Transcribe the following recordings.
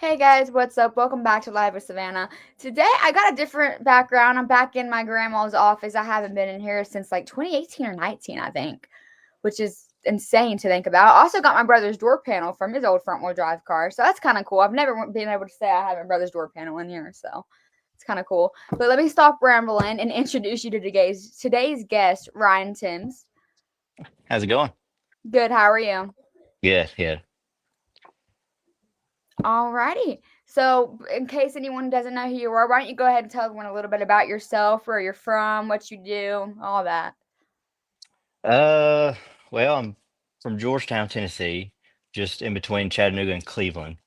Hey guys, what's up? Welcome back to Live with Savannah. Today I got a different background. I'm back in my grandma's office. I haven't been in here since like 2018 or 19, I think, which is insane to think about. I also got my brother's door panel from his old front wheel drive car, so that's kind of cool. I've never been able to say I have my brother's door panel in here, so it's kind of cool. But let me stop rambling and introduce you to today's guest, Ryan Timms. How's it going? Good, how are you? Good, good. Alrighty. So, in case anyone doesn't know who you are, why don't you go ahead and tell everyone a little bit about yourself, where you're from, what you do, all that. Uh, well, I'm from Georgetown, Tennessee, just in between Chattanooga and Cleveland.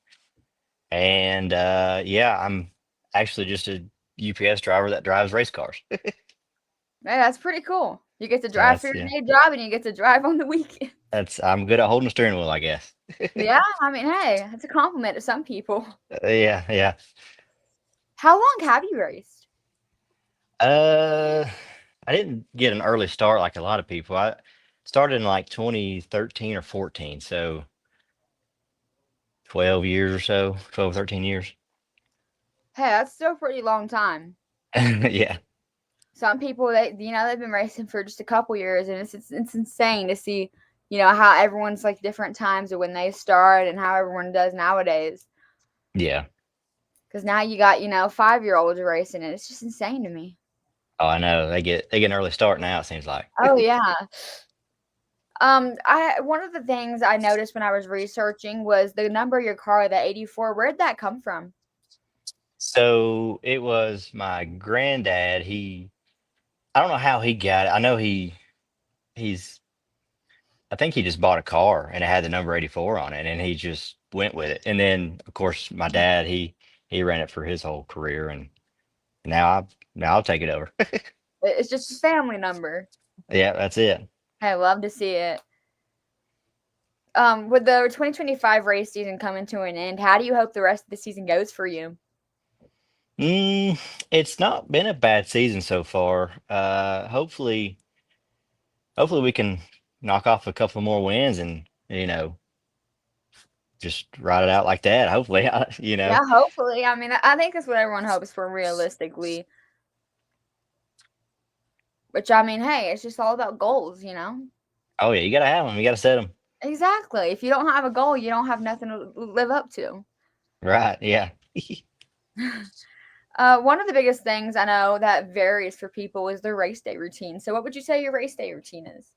And yeah, I'm actually just a UPS driver that drives race cars. Hey, that's pretty cool. You get to So drive for that's your yeah, day job and you get to drive on the weekend. that's I'm good at holding a steering wheel, I guess. Yeah, I mean, hey, that's a compliment to some people. Yeah, yeah. How long have you raced? Uh, I didn't get an early start like a lot of people. I started in like 2013 or 14, so 12 years or so, 12, 13 years. Hey, that's still a pretty long time. Yeah. Some people, they've been racing for just a couple years, and it's insane to see, how everyone's like different times of when they start and how everyone does nowadays. Yeah. Because now you got, 5-year-olds racing it. It's just insane to me. Oh, I know. They get an early start now, it seems like. Oh yeah. I one of the things I noticed when I was researching was the number of your car, the 84. Where'd that come from? So it was my granddad. I don't know how he got it. I know he's I think he just bought a car and it had the number 84 on it and he just went with it. And then of course my dad, he ran it for his whole career and now I'll take it over. It's just a family number. Yeah, that's it. I love to see it. With the 2025 race season coming to an end, how do you hope the rest of the season goes for you? Mm, it's not been a bad season so far. Hopefully we can knock off a couple more wins and just ride it out like that. Hopefully, Yeah, hopefully. I mean, I think that's what everyone hopes for realistically. Which I mean, hey, it's just all about goals. Oh yeah, you gotta have them. You gotta set them. Exactly. If you don't have a goal, you don't have nothing to live up to. Right. Yeah. One of the biggest things I know that varies for people is their race day routine. So, what would you say your race day routine is?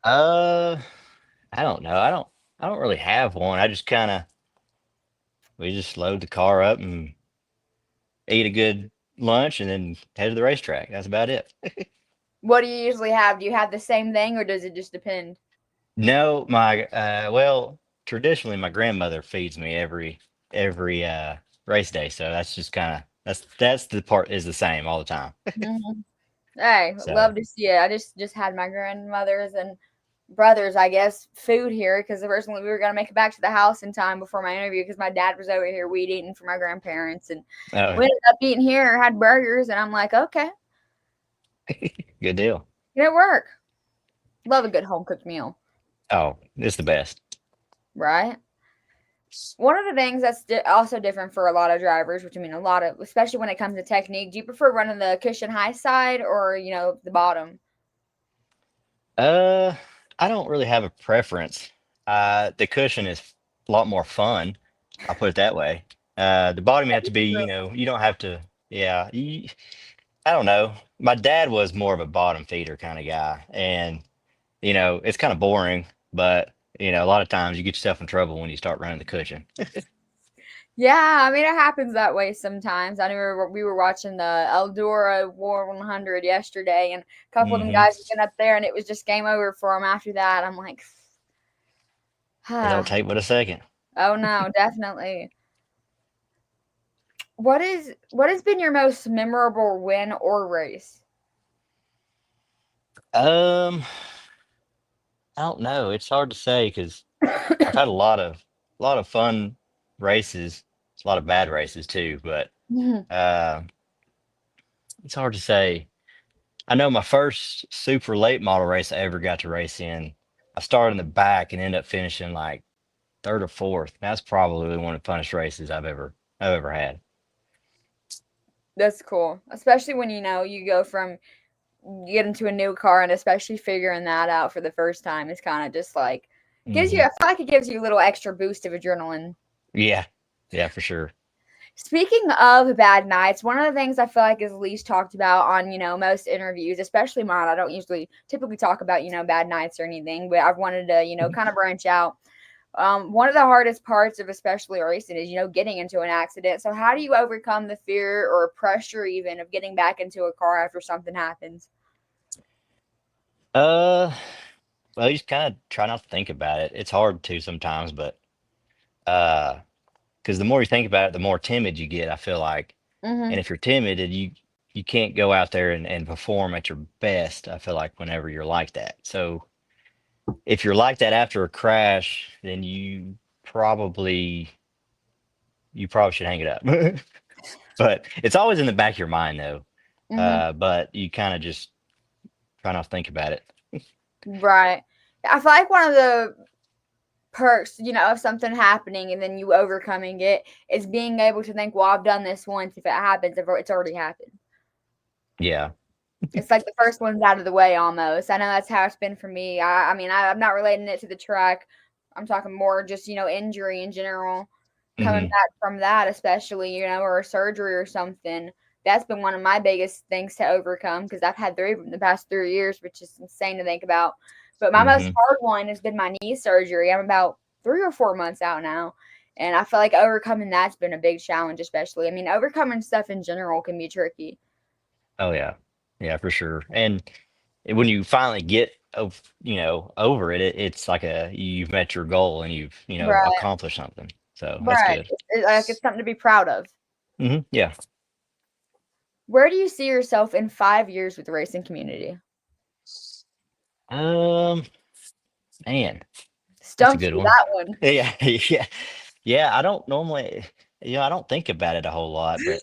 Uh, I don't know. I don't really have one. I just kind of we just load the car up and eat a good lunch and then head to the racetrack. That's about it. What do you usually have? Do you have the same thing, or does it just depend? No, my well, traditionally my grandmother feeds me every race day, so that's just kind of that's the part is the same all the time. Mhm. Hey, So, love to see it. I just had my grandmother's and brothers, I guess, food here because originally we were gonna make it back to the house in time before my interview because my dad was over here weed eating for my grandparents, and oh, we ended up eating here, had burgers, and I'm like, okay, good deal. it work. Love a good home cooked meal, Oh, it's the best. right? One of the things that's also different for a lot of drivers, which I mean, a lot of, especially when it comes to technique, do you prefer running the cushion high side or, the bottom? Uh, I don't really have a preference. The cushion is a lot more fun. I'll put it that way. The bottom you have to be, you don't have to, yeah, I don't know. My dad was more of a bottom feeder kind of guy, and it's kind of boring, but a lot of times you get yourself in trouble when you start running the cushion. Yeah, I mean, it happens that way sometimes. I knew we were watching the Eldora War 100 yesterday, and a couple of them Hmm. guys went up there, and it was just game over for them after that. I'm like, It don't ah, take but a second. oh no, definitely. What has been your most memorable win or race? Um, I don't know. It's hard to say because I've had a lot of fun races, a lot of bad races too, but Mhm. uh, it's hard to say. I know my first super late model race I ever got to race in, I started in the back and ended up finishing like third or fourth. That's probably one of the funnest races I've ever had. That's cool, especially when you go from you get into a new car and especially figuring that out for the first time is kind of just like gives you. Hmm. I feel like it gives you a little extra boost of adrenaline. Yeah, yeah, for sure. Speaking of bad nights, one of the things I feel like is least talked about on, most interviews, especially mine. I don't usually typically talk about, bad nights or anything, but I've wanted to, kind of branch out. One of the hardest parts of especially racing is, getting into an accident. So how do you overcome the fear or pressure even of getting back into a car after something happens? Uh, well, you just kind of try not to think about it. It's hard to sometimes, but uh, because the more you think about it, the more timid you get, I feel like. And Mm-hmm. if you're timid and you can't go out there and perform at your best, I feel like whenever you're like that. So if you're like that after a crash, then probably you probably should hang it up. But it's always in the back of your mind though. Mm-hmm. But you kind of just try not to think about it. Right. I feel like one of the perks, of something happening and then you overcoming it is being able to think, well, I've done this once. If it happens, if it's already happened. Yeah. It's like the first one's out of the way almost. I know that's how it's been for me. I mean, I'm not relating it to the track. I'm talking more just, injury in general. Coming Hmm. back from that, especially, or a surgery or something. That's been one of my biggest things to overcome because I've had three of them in the past 3 years, which is insane to think about. But my most Hmm. hard one has been my knee surgery. I'm about 3 or 4 months out now. And I feel like overcoming that's been a big challenge, especially. I mean, overcoming stuff in general can be tricky. Oh yeah. Yeah, for sure. And when you finally get over it, it's like you've met your goal and you've Right. accomplished something. So that's Right. good. Like it's something to be proud of. Yeah. Where do you see yourself in 5 years with the racing community? Um, Man, that's a Stumped good you one. that one. Yeah, yeah, yeah. I don't normally, I don't think about it a whole lot, but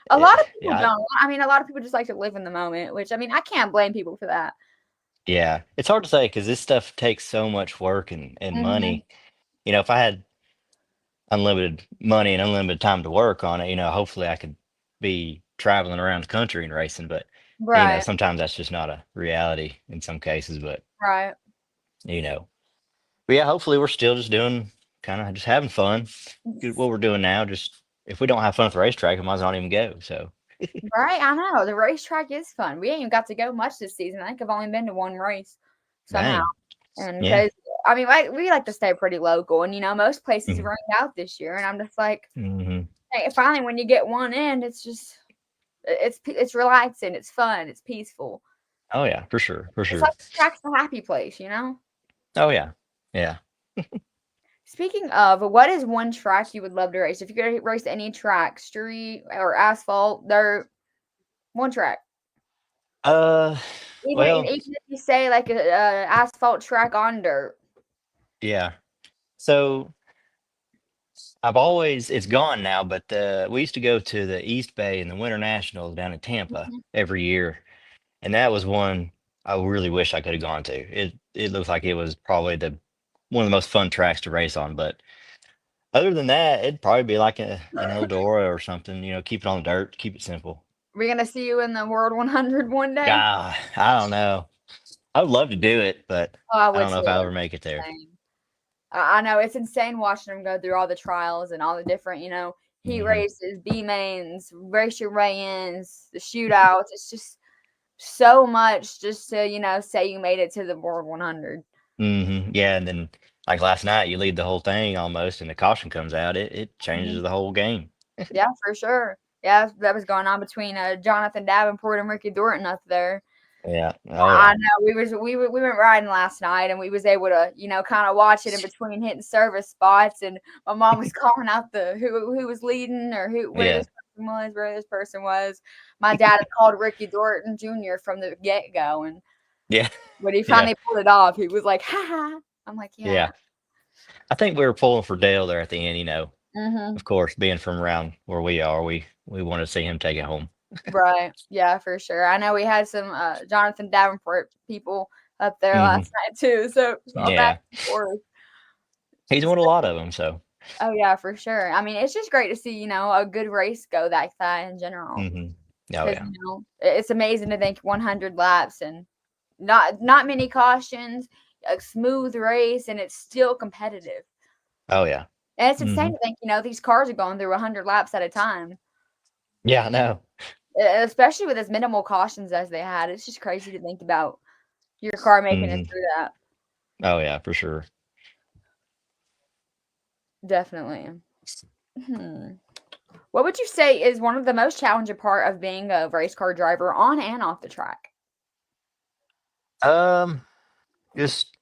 A lot of people yeah, don't. I mean, a lot of people just like to live in the moment, which I mean, I can't blame people for that. yeah. It's hard to say because this stuff takes so much work and Mhm. money. If I had unlimited money and unlimited time to work on it, hopefully I could be traveling around the country and racing. But Right, sometimes that's just not a reality in some cases. But right. you know, but yeah, hopefully we're still just doing kind of just having fun. Good what we're doing now. Just if we don't have fun at the racetrack, I might as well not even go. So Right, I know. The racetrack is fun. We ain't even got to go much this season. I think I've only been to one race somehow. dang, And yeah. because, I mean, we like to stay pretty local. And, most places Hmm. rained out this year. And I'm just like, Hmm. hey, finally, when you get one in, it's just, it's relaxing. It's fun. It's peaceful. Oh yeah, for sure, for It's sure. like the track's the happy place. Oh yeah, yeah. Speaking of, what is one track you would love to race? If you could race any track, street or asphalt, there one track. Uh, Even well, even if you say like a asphalt track on dirt. yeah. So it's gone now, but we used to go to the East Bay and the Winter Nationals down in Tampa Mhm. every year, and that was one I really wish I could have gone to. It looks like it was probably the one of the most fun tracks to race on, but other than that, it'd probably be like an Eldora or something. Keep it on the dirt, keep it simple. We're gonna see you in the World 100 one day. I don't know. I would love to do it, but Oh, I I would don't know too. if I'll ever make it there. Insane. I know it's insane watching them go through all the trials and all the different, heat Hmm. races, B mains, race your weigh-ins, the shootouts. It's just so much just to, say you made it to the World 100. Hmm. Yeah, and then like last night, you lead the whole thing almost, and the caution comes out. It changes the whole game. Yeah, for sure. Yeah, that was going on between Jonathan Davenport and Ricky Thornton up there. Yeah. Oh I yeah. know we went riding last night and we was able to kind of watch it in between hitting service spots and my mom was calling out the who was leading or who Yeah. where this person was. My dad had called Ricky Thornton Jr. from the get go and Yeah. when he Yeah. finally pulled it off, he was like, "Ha ha!" I'm like, "Yeah." Yeah. I think we were pulling for Dale there at the end. Mhm. Of course, being from around where we are, we wanted to see him take it home. Right. Yeah, for sure. I know we had some Jonathan Davenport people up there Hmm. last night too, so all back Yeah. and forth. He's won a lot of them, so. Oh yeah, for sure. I mean, it's just great to see, a good race go like that in general. Hmm. Oh Because yeah. it's amazing to think 100 laps and not many cautions, a smooth race, and it's still competitive. Oh yeah. And it's Hmm. insane to think, these cars are going through 100 laps at a time, Yeah, I know. especially with as minimal cautions as they had. It's just crazy to think about your car making it Hmm. through that. Oh yeah, for sure. Definitely. Hmm. What would you say is one of the most challenging part of being a race car driver on and off the track? Um, just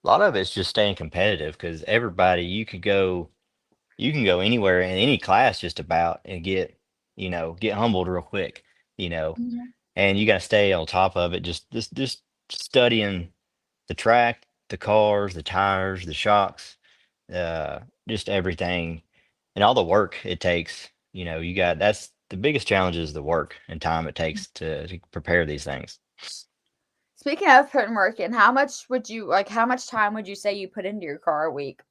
a lot of it's just staying competitive because everybody you can go anywhere in any class just about and get humbled real quick, you know, Mhm. and you got to stay on top of it. Just studying the track, the cars, the tires, the shocks, just everything, and all the work it takes. You got that's the biggest challenge is the work and time it takes to prepare these things. Speaking of putting work in, how much time would you say you put into your car a week?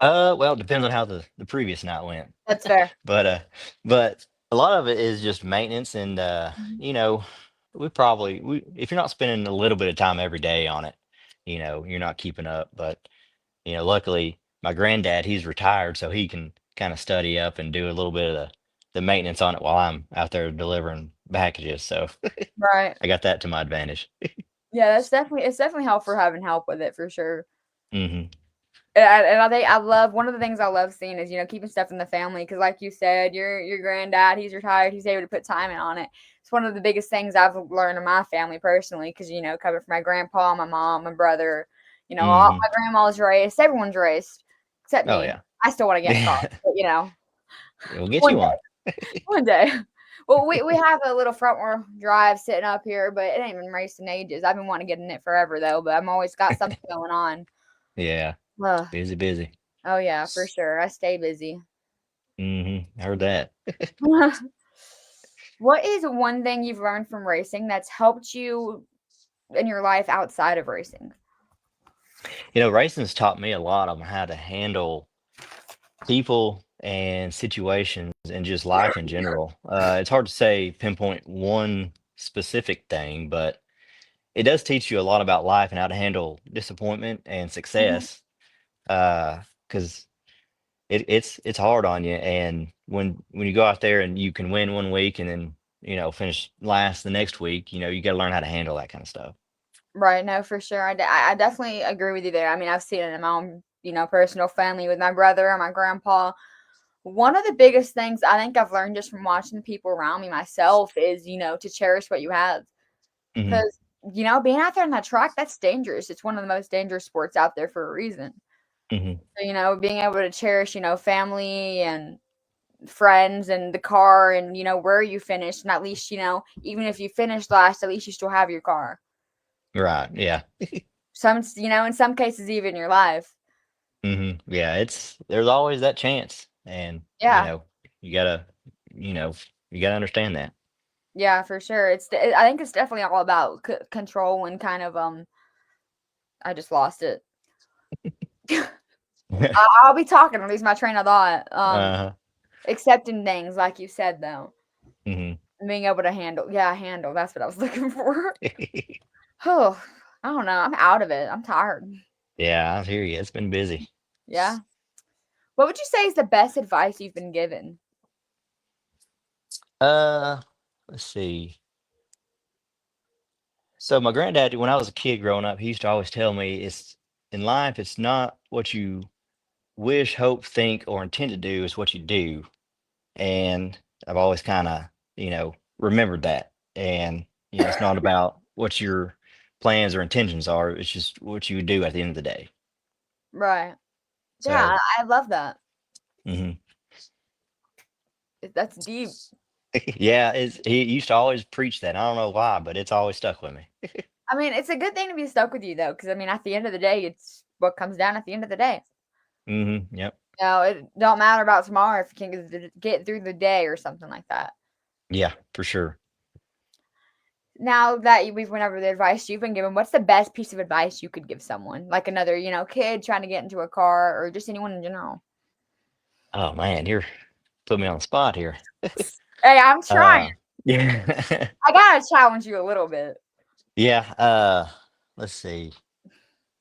Well, it depends on how the previous night went. That's fair. But a lot of it is just maintenance and Mhm. we if you're not spending a little bit of time every day on it, you're not keeping up. But luckily my granddad, he's retired, so he can kind of study up and do a little bit of the maintenance on it while I'm out there delivering packages. So Right. I got that to my advantage. Yeah, it's definitely helpful having help with it for sure. Hmm. And I think I love one of the things I love seeing is keeping stuff in the family because like you said, your granddad, he's retired, he's able to put time in on it. It's one of the biggest things I've learned in my family personally because coming from my grandpa, my mom, my brother, all Hmm. my grandma's raced, everyone's raced except Oh me. yeah. I still want to get in a car, but We'll get one you one. day, one day. Well, we have a little front wheel drive sitting up here, but it ain't been raced in ages. I've been wanting to get in it forever though, but I'm always got something going on. Yeah. Ugh. Busy, busy. Oh yeah, for sure. I stay busy. I heard that. What is one thing you've learned from racing that's helped you in your life outside of racing? Racing's taught me a lot on how to handle people and situations and just life in general. It's hard to say pinpoint one specific thing, but it does teach you a lot about life and how to handle disappointment and Mhm. success. Because it's hard on you, and when you go out there and you can win one week and then finish last the next week, you got to learn how to handle that kind of stuff. Right, no, for sure. I definitely agree with you there. I mean, I've seen it in my own, personal family with my brother and my grandpa. One of the biggest things I think I've learned just from watching the people around me myself is, to cherish what you have. Hmm. Because, being out there on that track, that's dangerous. It's one of the most dangerous sports out there for a reason. Hmm. So, being able to cherish, family and friends and the car and where you finished, and at least even if you finished last, at least you still have your car. Right. Yeah. In some cases even your life. Yeah, there's always that chance, and Yeah, you gotta, you know, you gotta understand that. yeah, for sure. I think it's definitely all about control and kind of I just lost it. I'll be talking, I'll lose my train of thought. Uh-huh. Accepting things like you said though, Hmm. and being able to handle, that's what I was looking for. Oh, I don't know, I'm out of it, I'm tired. Yeah, I hear you. It's been busy. Yeah. What would you say is the best advice you've been given? Uh, let's see. So my granddad, when I was a kid growing up, he used to always tell me, it's in life, it's not what you wish, hope, think, or intend to do, it's what you do. And I've always kind of, remembered that. And, it's not about what your plans or intentions are, it's just what you do at the end of the day. Right. Yeah, So, I love that. mhm. That's deep. Yeah, he used to always preach that. I don't know why, but it's always stuck with me. I mean, it's a good thing to be stuck with you though, because I mean, at the end of the day, it's what comes down at the end of the day. Yep. It don't matter about tomorrow if you can get through the day or something like that. Yeah, for sure. Now that we've went over the advice you've been given, what's the best piece of advice you could give someone? Like another, kid trying to get into a car or just anyone in general? Oh man, you're putting me on the spot here. Hey, I'm trying. Yeah. I gotta challenge you a little bit. Yeah. Let's see.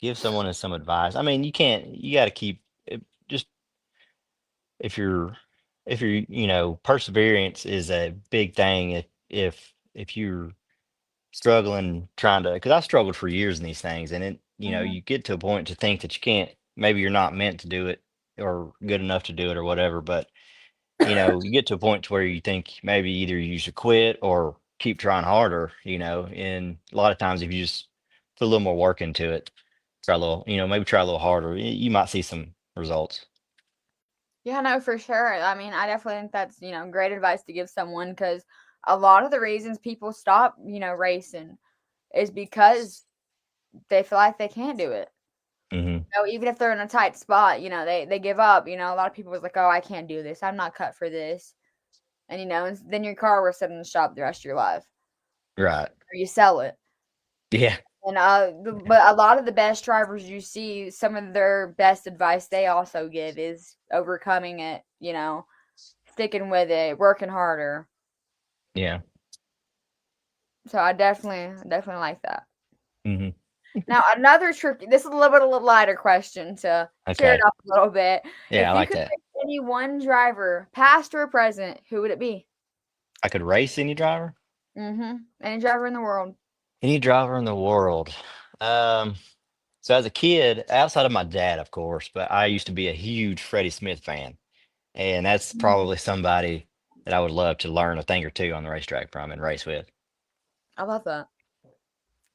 Give someone some advice. I mean, you got to keep just if you're perseverance is a big thing. If you're struggling trying to, because I struggled for years in these things, and Mhm. you get to a point to think that you can't, maybe you're not meant to do it or good enough to do it or whatever, but you get to a point to where you think maybe either you should quit or keep trying harder, and a lot of times if you just put a little more work into it, try a little, maybe try a little harder, you might see some results. Yeah, no, for sure. I mean, I definitely think that's, great advice to give someone because a lot of the reasons people stop, racing is because they feel like they can't do it. Hmm. Even if they're in a tight spot, they give up. A lot of people was like, "Oh, I can't do this. I'm not cut for this." And then your car will sit in the shop the rest of your life, Right. or you sell it. Yeah. And but a lot of the best drivers you see, some of their best advice they also give is overcoming it. Sticking with it, working harder. Yeah. So I definitely like that. Hmm. Now another tricky. This is a little lighter question to cheer it Okay. up a little bit. Yeah, I If you like could that. pick any one driver, past or present, who would it be? I could race any driver. Any driver in the world. Any driver in the world. Um, so as a kid, outside of my dad, of course, but I used to be a huge Freddie Smith fan. And that's Mm, probably somebody that I would love to learn a thing or two on the racetrack from and race with. I love that.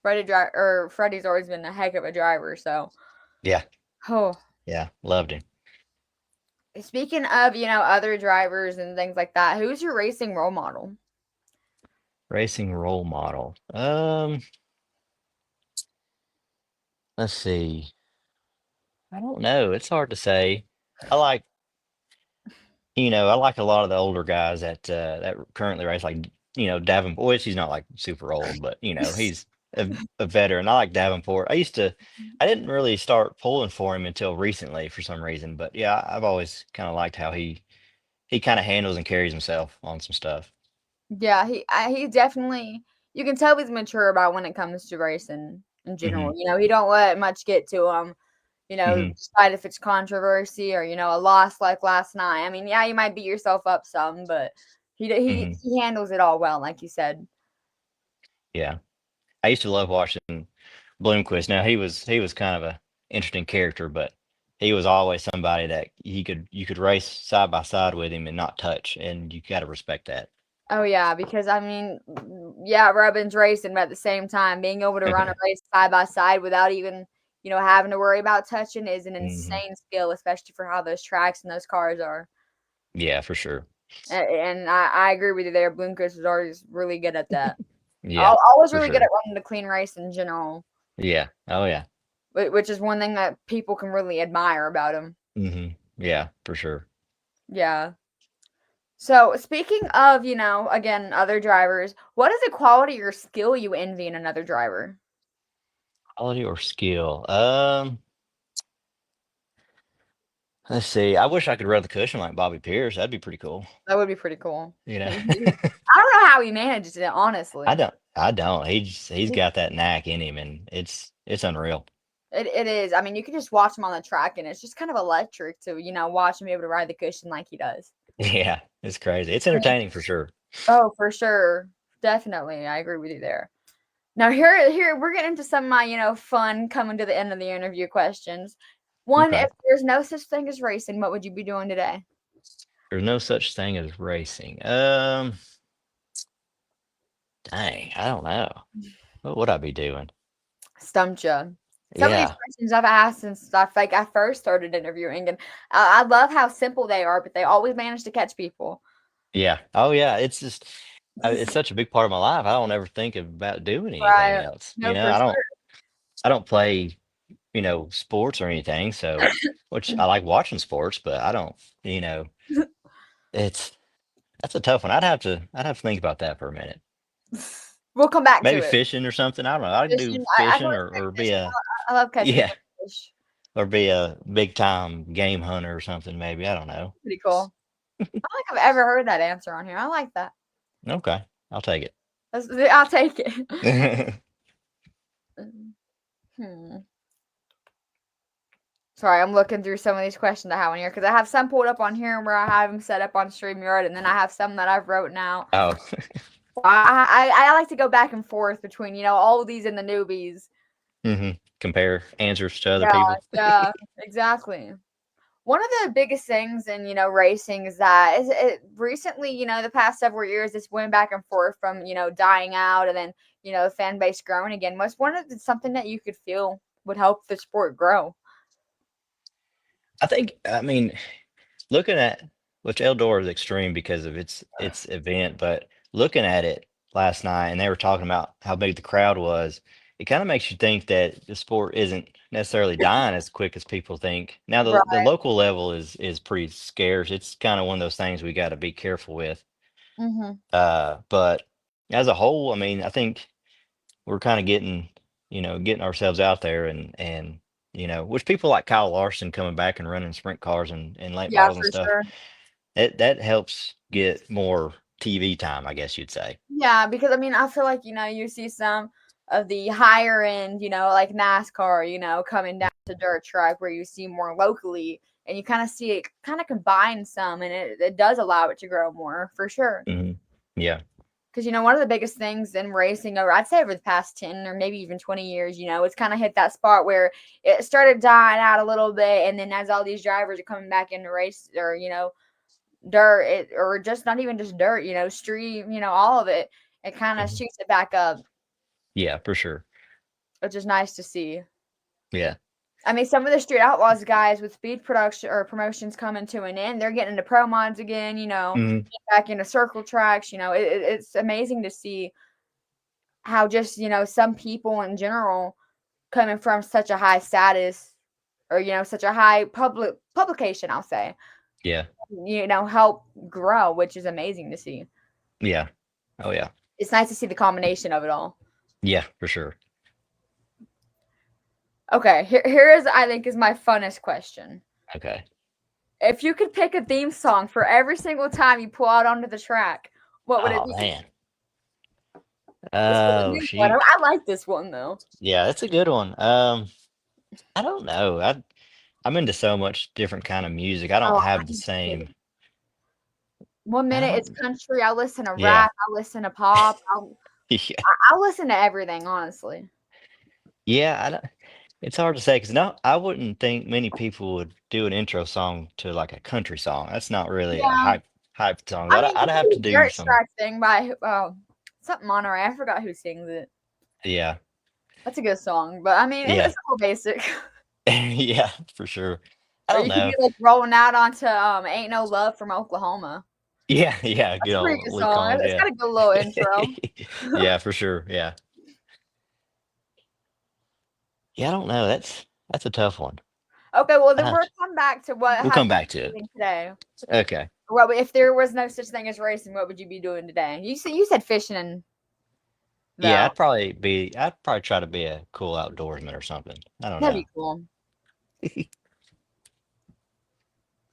Freddie's always been a heck of a driver. So, Yeah. oh, Yeah. Loved him. speaking of other drivers and things like that, who's your racing role model? Racing role model. Let's see. I don't know. It's hard to say. I like, I like a lot of the older guys that currently race, like, Davenport. He's not like super old, but he's a veteran. I like Davenport. I didn't really start pulling for him until recently for some reason, but yeah, I've always kind of liked how he kind of handles and carries himself on some stuff. Yeah, he definitely. You can tell he's mature about when it comes to racing in general. Hmm. He don't let much get to him. Hmm. Despite if it's controversy or a loss like last night. I mean, yeah, you might beat yourself up some, but Hmm. he handles it all well, like you said. Yeah. I used to love watching Bloomquist. Now he was kind of a interesting character, but he was always somebody that you could race side by side with him and not touch, and you got to respect that. Oh yeah, because I mean, yeah, Robin's racing, but at the same time, being able to run a race side by side without even having to worry about touching is an Hmm. insane skill, especially for how those tracks and those cars are. Yeah, for sure. And I agree with you there. Bloomquist is always really good at that. Yeah, Always for really good sure. at running the clean race in general, Yeah. Oh yeah. which is one thing that people can really admire about him. Hmm. Yeah, for sure. Yeah. So speaking of, again, other drivers, what is a quality or skill you envy in another driver? Quality or skill? Let's see. I wish I could run the cushion like Bobby Pierce. That'd be pretty cool. That would be pretty cool. You know. I don't know how he manages it, I honestly. don't. I don't. He's got that knack in him, and it's unreal. It is. I mean, you can just watch him on the track, and it's just kind of electric to watch him be able to ride the cushion like he does. Yeah, it's crazy. It's I mean, entertaining for sure. oh, for sure, definitely, I agree with you there. Now here we're getting into some of my fun coming to the end of the interview questions. One, Okay. if there's no such thing as racing, what would you be doing today? There's no such thing as racing. Dang, I don't know. What would I be doing? Stumped you. Some of these Yeah, questions I've asked since I first started interviewing, and I love how simple they are, but they always manage to catch people. yeah. Oh, yeah. It's just, it's such a big part of my life. I don't ever think about doing anything Right. else. No, for sure. I don't play, sports or anything. So, which I like watching sports, but I don't, you know, it's that's a tough one. I'd have to think about that for a minute. We'll come back to Maybe it. fishing or something. I don't know. I can do Fishing. I feel fishing like or be fishing. a I love catching yeah, fish. or be a big time game hunter or something. Maybe I don't know. Pretty cool. I don't think I've ever heard that answer on here. I like that. Okay, I'll take I'll take it. it. Hmm. Sorry, I'm looking through some of these questions I have on here because I have some pulled up on here where I have them set up on StreamYard, and then I have some that I've wrote now. Oh, I like to go back and forth between all of these and the newbies. compare answers to other Yeah, people. yeah, exactly. One of the biggest things in racing is that it recently, the past several years, it's went back and forth from dying out and then the fan base growing again. Was one of something that you could feel would help the sport grow? I think. I mean, looking at which Eldor is extreme because of its event, but looking at it last night and they were talking about how big the crowd was, it kind of makes you think that the sport isn't necessarily dying as quick as people think. Now the Right. local level is pretty scarce. It's kind of one of those things we got to be careful with. Mm-hmm. But as a whole, I mean, I think we're kind of getting ourselves out there and which people like Kyle Larson coming back and running sprint cars and late Yeah, models and for stuff, sure. that helps get more TV time, I guess you'd say. Yeah, because I mean, I feel like you see some of the higher end, like NASCAR, coming down to dirt track where you see more locally, and you kind of see it kind of combine some, and it does allow it to grow more for sure. Hmm. Yeah. Because one of the biggest things in racing over, I'd say over the past 10 or maybe even 20 years, it's kind of hit that spot where it started dying out a little bit, and then as all these drivers are coming back into race or dirt, or just not even just dirt, stream, all of it, it kind of Hmm. shoots it back up, Yeah, for sure. which is nice to see. Yeah. I mean, some of the Street Outlaws guys with speed production or promotions coming to an end, they're getting into pro mods again, Hmm. back into circle tracks. It's amazing to see how just, some people in general coming from such a high status or, such a high publication, I'll say, Yeah. help grow, which is amazing to see. Yeah. Oh yeah. It's nice to see the combination of it all. Yeah, for sure. Okay, here is I think is my funnest question. Okay. If you could pick a theme song for every single time you pull out onto the track, what would it Oh be? man. This was a Oh good one. shoot. I like this one though. Yeah, that's a good one. I don't know. I'm into so much different kind of music. I don't Oh, have I the am too. same. One I minute it's don't. country, I listen to Yeah. rap, I listen to pop, Yeah. I listen to everything, honestly. Yeah. I don't. It's hard to say because no, I wouldn't think many people would do an intro song to like a country song. That's not really a Yeah, hype song. I I'd, mean, I'd have to there's a do Dirt some. Strike thing by something Monterey. I forgot who sings it. Yeah, That's a good song, but I mean, yeah, it's a little basic. yeah, for sure. I Or don't you could know. be like rolling out onto "Ain't No Love" from Oklahoma. Yeah, yeah, That's good a pretty old good Lee song. Combs. It's Yeah, got a good little intro. yeah, for sure. Yeah, yeah. I don't know. That's a tough one. Okay, well I'd then have we'll to, come back to what we'll have come you back to been it. doing today. Okay. Well, if there was no such thing as racing, what would you be doing today? You said fishing Yeah, though. I'd probably try to be a cool outdoorsman or something. I don't That'd know. be cool.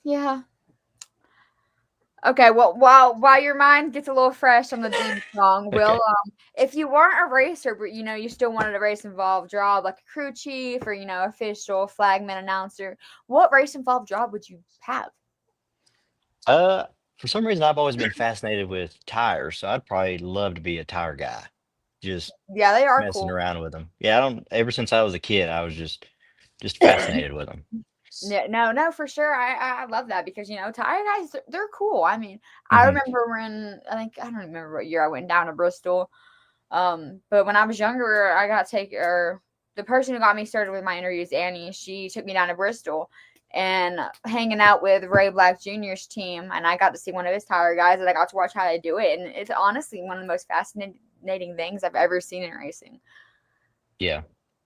Yeah. Okay, well, while your mind gets a little fresh on the theme song, Okay. if you weren't a racer, but you still wanted a race involved job like a crew chief or official flagman announcer, what race involved job would you have? Uh, for some reason, I've always been fascinated with tires, so I'd probably love to be a tire guy. Just Yeah, they are messing cool. around with them. Yeah, I don't. Ever since I was a kid, I was just fascinated with them. Yeah, no, no, for sure. I love that because tire guys they're cool. I mean, I Hmm. remember when I don't remember what year I went down to Bristol. But when I was younger, I got take or the person who got me started with my interviews, Annie. She took me down to Bristol and hanging out with Ray Black Jr.'s team, and I got to see one of his tire guys, and I got to watch how they do it, and it's honestly one of the most fascinating things I've ever seen in racing. Yeah,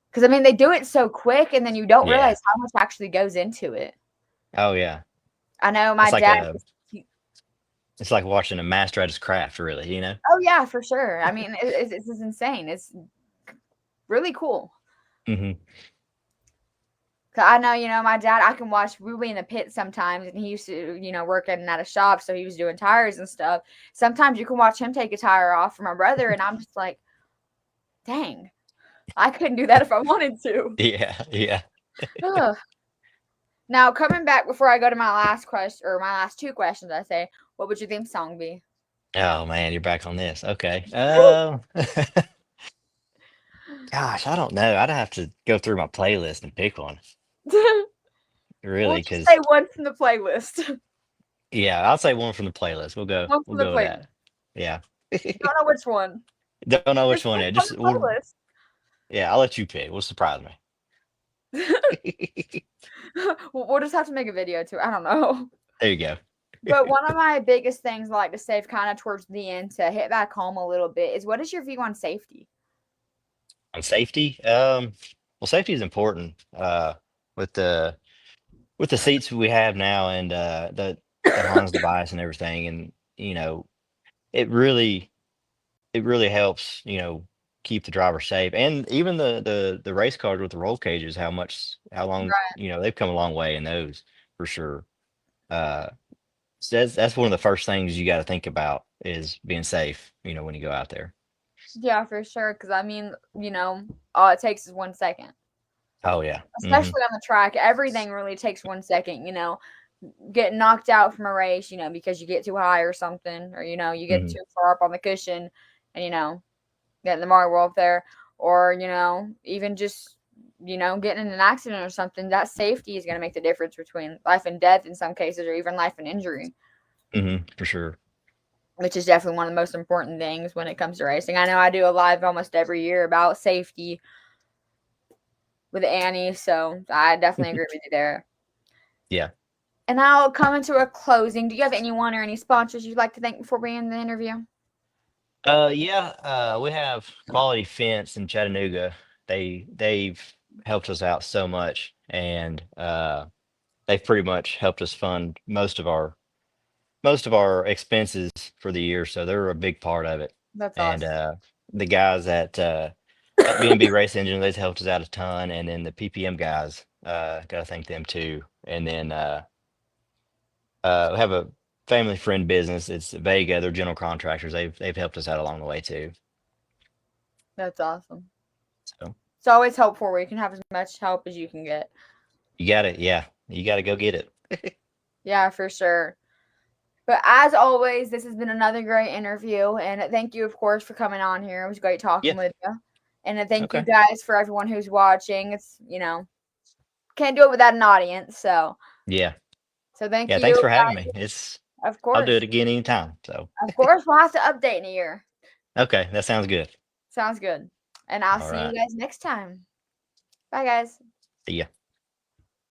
Because I mean, they do it so quick, and then you don't yeah. realize how much actually goes into it. Oh yeah. I know my It's like dad. a It's like watching a master at his craft, really, you know? Oh yeah, for sure. I mean, it's insane. It's really cool. Hmm. 'Cause I know, my dad, I can watch Ruby in the pit sometimes, and he used to, work in at a shop, so he was doing tires and stuff. Sometimes you can watch him take a tire off for my brother, and I'm just like, dang, I couldn't do that if I wanted to. Yeah, yeah. Ugh. Now, coming back before I go to my last question, or my last two questions, I say, what would your theme song be? Oh man, you're back on this. Okay. Gosh, I don't know. I'd have to go through my playlist and pick one, We'll really, just because say one from the playlist. yeah, I'll say one from the playlist. One We'll from the go with playlist. that. Yeah. Don't know which one. Don't know which Just one pick yet. from Just the we'll, playlist. yeah, I'll let you pick. We'll surprise me. We'll just have to make a video too. I don't know. There you go. But one of my biggest things I like to say kind of towards the end to hit back home a little bit is what is your view on safety? On safety, well, safety is important. With the seats we have now and the Hans device and everything, and it really it really helps, keep the driver safe. And even the race cars with the roll cages, how long, Right. they've come a long way in those for sure. Uh, so that's one of the first things you got to think about is being safe, when you go out there. Yeah, for sure. Because I mean, all it takes is 1 second. Oh yeah. Hmm. Especially on the track, everything really takes 1 second. Getting knocked out from a race, because you get too high or something, or you get Hmm. too far up on the cushion, and getting the Mario up there, or even just getting in an accident or something. That safety is going to make the difference between life and death in some cases, or even life and injury, Hmm. For sure. which is definitely one of the most important things when it comes to racing. I know I do a live almost every year about safety with Annie, so I definitely agree with you there. Yeah. And now coming to a closing, do you have anyone or any sponsors you'd like to thank before we end the interview? Yeah, we have Quality Fence in Chattanooga. They've helped us out so much, and they've pretty much helped us fund most of our expenses for the year. So they're a big part of it. That's And awesome. the guys at B&B Race Engine, they've helped us out a ton. And then the PPM guys, gotta thank them too. And then we have a family friend business. It's Vega. They're general contractors. They've helped us out along the way too. That's awesome. So It's always helpful where you can have as much help as you can get. you gotta go get it. Yeah, for sure. But as always, this has been another great interview. And thank you, of course, for coming on here. It was great talking Yeah. with you. And thank you Okay. guys for everyone who's watching. It's, can't do it without an audience. Yeah. So thank Yeah. Thanks you, for having me. guys. Of I'll do course. it again anytime. So, Of course, we'll have to update in a year. okay. That sounds good. Sounds good. And I'll All see you right. guys next time. Bye, guys. See ya.